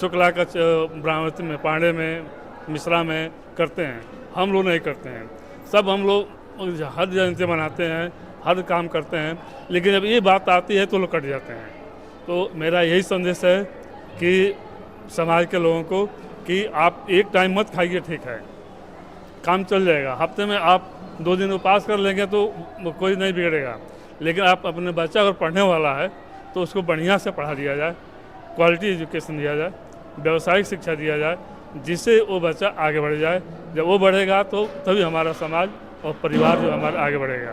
शुक्ला का ब्राह्मण में, पांडे में, मिश्रा में करते हैं। हम लोग नहीं करते हैं। सब हम लोग हर जयंती मनाते हैं, हर काम करते हैं, लेकिन जब ये बात आती है तो लोग कट जाते हैं। तो मेरा यही संदेश है कि समाज के लोगों को कि आप एक टाइम मत खाइए, ठीक है, काम चल जाएगा। हफ्ते में आप 2 दिन उपवास कर लेंगे तो कोई नहीं बिगड़ेगा, लेकिन आप अपने बच्चा अगर पढ़ने वाला है तो उसको बढ़िया से पढ़ा दिया जाए, क्वालिटी एजुकेशन दिया जाए, व्यावसायिक शिक्षा दिया जाए, जिससे वो बच्चा आगे बढ़ जाए। जब वो बढ़ेगा तो तभी हमारा समाज और परिवार जो हमारा आगे बढ़ेगा।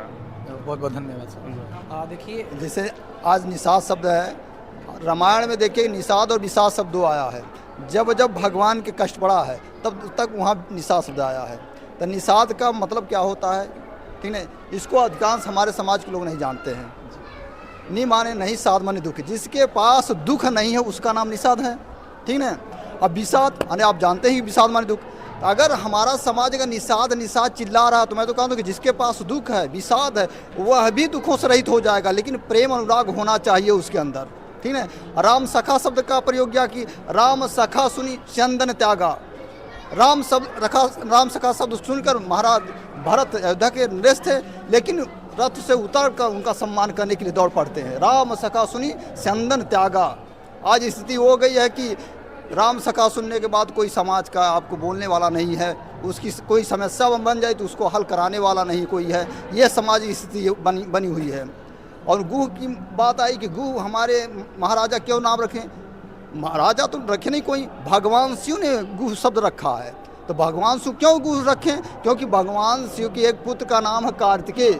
बहुत बहुत धन्यवाद सर। देखिए, जैसे आज निषाद शब्द है, रामायण में देखिए निषाद और विषाद शब्द दो आया है। जब जब भगवान के कष्ट पड़ा है तब तक वहाँ निषाद शब्द आया है। तो निषाद का मतलब क्या होता है, ठीक है, इसको अधिकांश हमारे समाज के लोग नहीं जानते हैं। नि माने नहीं, साध माने दुख। जिसके पास दुख नहीं है उसका नाम निषाद है, ठीक है। अब विषाद यानी आप जानते ही विषाद माने दुख। अगर हमारा समाज अगर निषाद निषाद चिल्ला रहा तो मैं तो कहूँ कि जिसके पास दुख है, विषाद है, वह भी दुखों से रहित हो जाएगा, लेकिन प्रेम अनुराग होना चाहिए उसके अंदर, ठीक है। राम सखा शब्द का प्रयोग किया कि राम सखा सुनी चंदन त्यागा। राम सखा शब्द सुनकर महाराज भरत अयोध्या के नरेश थे, लेकिन रथ से उतर कर उनका सम्मान करने के लिए दौड़ पड़ते हैं। राम सखा सुनी चंदन त्यागा। आज स्थिति हो गई है कि राम सखा सुनने के बाद कोई समाज का आपको बोलने वाला नहीं है, उसकी कोई समस्या बन जाए तो उसको हल कराने वाला नहीं कोई है। ये समाज की स्थिति बनी हुई है। और गुह की बात आई कि गुह हमारे महाराजा क्यों नाम रखें, महाराजा तो रखे नहीं कोई, भगवान शिव ने गुह शब्द रखा है। तो भगवान शिव क्यों गुह रखें, क्योंकि भगवान शिव के एक पुत्र का नाम है कार्तिकेय,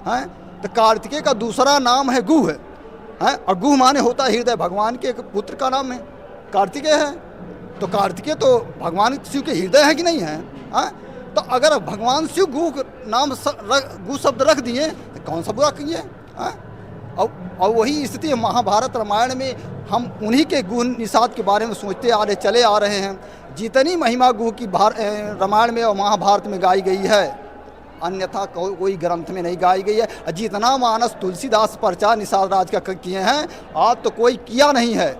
हैं, तो कार्तिकेय का दूसरा नाम है गुह है। और गुह माने होता है हृदय। भगवान के एक पुत्र का नाम है कार्तिकेय है, तो कार्तिकेय तो भगवान शिव के हृदय है कि नहीं है, हैं? तो अगर भगवान शिव गुह नाम गुह शब्द रख दिए तो कौन सा बुरा किए, हैं? और वही स्थिति है महाभारत रामायण में। हम उन्हीं के गुह निषाद के बारे में सोचते चले आ रहे हैं। जितनी महिमा गुह की रामायण में और महाभारत में गाई गई है, अन्यथा कोई ग्रंथ में नहीं गाई गई है। जितना मानस तुलसीदास प्रचार निषाद राज का किए हैं, आज तो कोई किया नहीं है।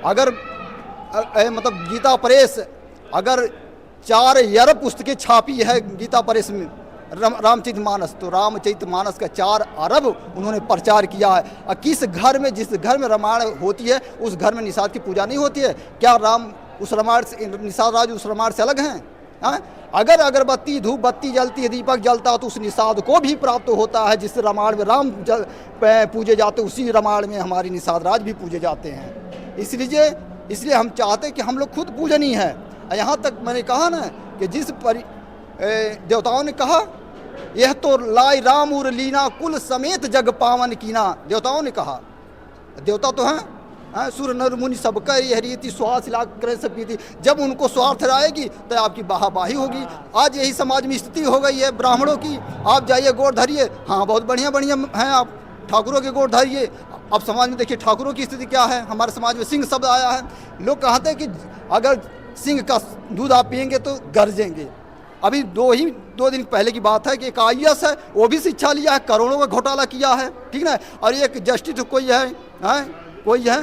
अगर मतलब गीता प्रेस अगर 4 अरब पुस्तकें छापी है गीता प्रेस में रामचरितमानस, तो रामचरितमानस का 4 अरब उन्होंने प्रचार किया है। और किस घर में, जिस घर में रामायण होती है उस घर में निषाद की पूजा नहीं होती है क्या? राम उस रामायण से, निषाद राज उस रामायण से अलग हैं? अगर अगरबत्ती धूप बत्ती जलती है, दीपक जलता है, तो उस निषाद को भी प्राप्त होता है। जिस रामायण में राम पूजे जाते, उसी रामायण में हमारी निषाद राज भी पूजे जाते हैं। इसलिए हम चाहते हैं कि हम लोग खुद पूजनीय है। यहाँ तक मैंने कहा ना कि जिस देवताओं ने कहा, यह तो लाई राम उर लीना कुल समेत जग पावन कीना। देवताओं ने कहा, देवता तो हैं, सुर नर मुनि सबका यह रीति सुहास लाख करे सब पीती। जब उनको स्वार्थ आएगी तो आपकी बाहाबाही होगी। आज यही समाज में स्थिति हो गई है ब्राह्मणों की। आप जाइए गोड़ धरिए, हाँ बहुत बढ़िया हैं आप, ठाकुरों के गोड़ धरिए। अब समाज में देखिए ठाकुरों की स्थिति क्या है। हमारे समाज में सिंह शब्द आया है। लोग कहते हैं कि अगर सिंह का दूध आप पियेंगे तो गरजेंगे। अभी 2 दिन पहले की बात है कि एक IAS है, वो भी शिक्षा लिया है, करोड़ों का घोटाला किया है, ठीक ना। और एक जस्टिस कोई है,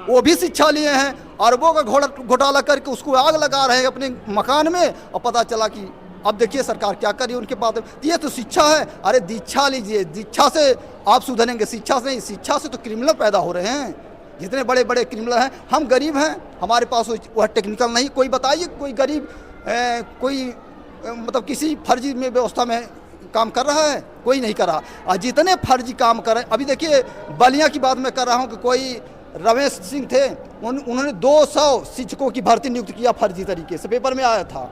वो भी शिक्षा लिए हैं, अरबों का घोटाला करके उसको आग लगा रहे हैं अपने मकान में। और पता चला कि अब देखिए सरकार क्या करी उनके पास। ये तो शिक्षा है। अरे दीक्षा लीजिए, दीक्षा से आप सुधरेंगे, शिक्षा से नहीं। शिक्षा से तो क्रिमिनल पैदा हो रहे हैं, जितने बड़े बड़े क्रिमिनल हैं। हम गरीब हैं, हमारे पास वह टेक्निकल नहीं। कोई बताइए कोई गरीब कोई मतलब किसी फर्जी में व्यवस्था में काम कर रहा है? कोई नहीं कर रहा। और जितने फर्जी काम कर रहे हैं, अभी देखिए बलिया की बात मैं कर रहा हूँ कि कोई रमेश सिंह थे, उन्होंने 200 शिक्षकों की भर्ती नियुक्त किया फर्जी तरीके से, पेपर में आया था,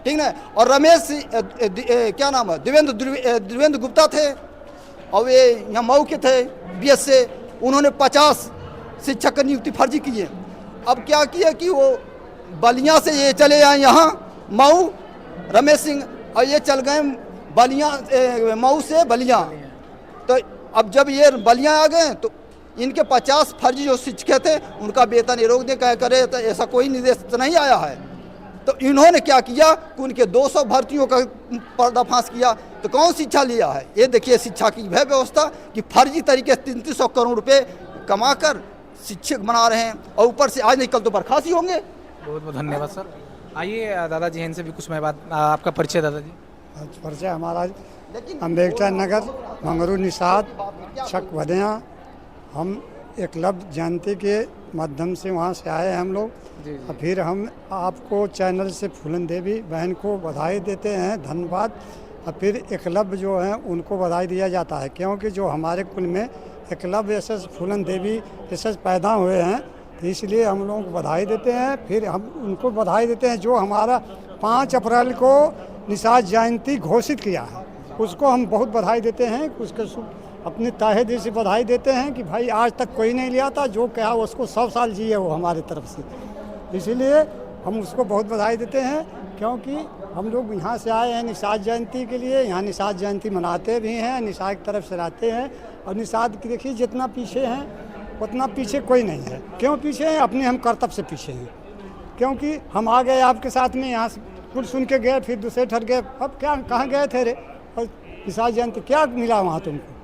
ठीक ना। और रमेश क्या नाम है, देवेंद्र गुप्ता थे, और वे यहाँ मऊ के थे BS से, उन्होंने 50 शिक्षक की नियुक्ति फर्जी किए। अब क्या किया कि वो बलिया से ये चले आए यहाँ मऊ, रमेश सिंह, और ये चल गए बलिया मऊ से बलिया। तो अब जब ये बलिया आ गए तो इनके 50 फर्जी जो शिक्षक थे उनका वेतन ये रोक दे, कह करे तो ऐसा कोई निर्देश तो नहीं आया है। तो इन्होंने क्या किया कि उनके 200 भर्तियों का पर्दाफाश किया। तो कौन शिक्षा लिया है? ये देखिए शिक्षा की वह व्यवस्था कि फर्जी तरीके से 3300 करोड़ रुपए कमाकर शिक्षक बना रहे हैं, और ऊपर से आज नहीं कल तो बर्खास्त ही होंगे। बहुत बहुत धन्यवाद सर। आइए दादाजी हैं इनसे भी कुछ मैं बात, आपका परिचय दादाजी। परिचय हमारा अम्बेडकर नगर, मंगरू निषाद, छक वधिया। हम एकलव्य जयंती के माध्यम से वहाँ से आए हैं हम लोग। और फिर हम आपको चैनल से फूलन देवी बहन को बधाई देते हैं, धन्यवाद। और फिर एकलव्य जो हैं उनको बधाई दिया जाता है, क्योंकि जो हमारे कुल में एकलव्य एस फूलन देवी एस पैदा हुए हैं, तो इसलिए हम लोगों को बधाई देते हैं। फिर हम उनको बधाई देते हैं जो हमारा 5 अप्रैल को निषाद जयंती घोषित किया है, उसको हम बहुत बधाई देते हैं। उसके अपने ताहे दिल से बधाई देते हैं कि भाई आज तक कोई नहीं लिया था, जो कहा उसको 100 साल जिए वो हमारी तरफ से, इसलिए हम उसको बहुत बधाई देते हैं। क्योंकि हम लोग यहाँ से आए हैं निषाद जयंती के लिए, यहाँ निषाद जयंती मनाते भी हैं, निषाद की तरफ से रहते हैं। और निषाद की देखिए जितना पीछे हैं उतना पीछे कोई नहीं है। क्यों पीछे हैं? अपने हम कर्तव्य से पीछे हैं, क्योंकि हम आ गए आपके साथ में, यहाँ से कुल सुन के गए, फिर दूसरे ठहर गए। अब क्या कहाँ गए थे रे? और निषाद जयंती क्या मिला वहाँ तुमको?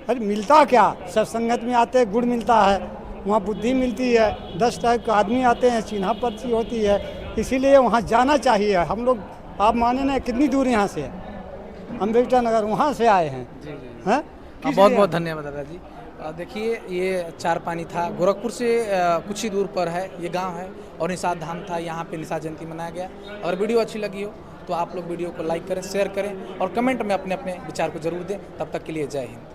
अरे मिलता क्या? सत्संगत में आते गुड़ मिलता है, वहाँ बुद्धि मिलती है, 10 टाइप के आदमी आते हैं, चिन्हा पर्ची होती है, इसीलिए वहाँ जाना चाहिए। हम लोग आप माने ना कितनी दूर यहाँ से है, अम्बेडकर नगर वहाँ से आए हैं। हैं? बहुत बहुत धन्यवाद दादाजी। देखिए ये चार पानी था, गोरखपुर से कुछ ही दूर पर है ये गांव है, और निषाद धाम था, यहाँ पे निषाद जयंती मनाया गया। अगर वीडियो अच्छी लगी हो तो आप लोग वीडियो को लाइक करें, शेयर करें और कमेंट में अपने अपने विचार को जरूर दें। तब तक के लिए जय हिंद।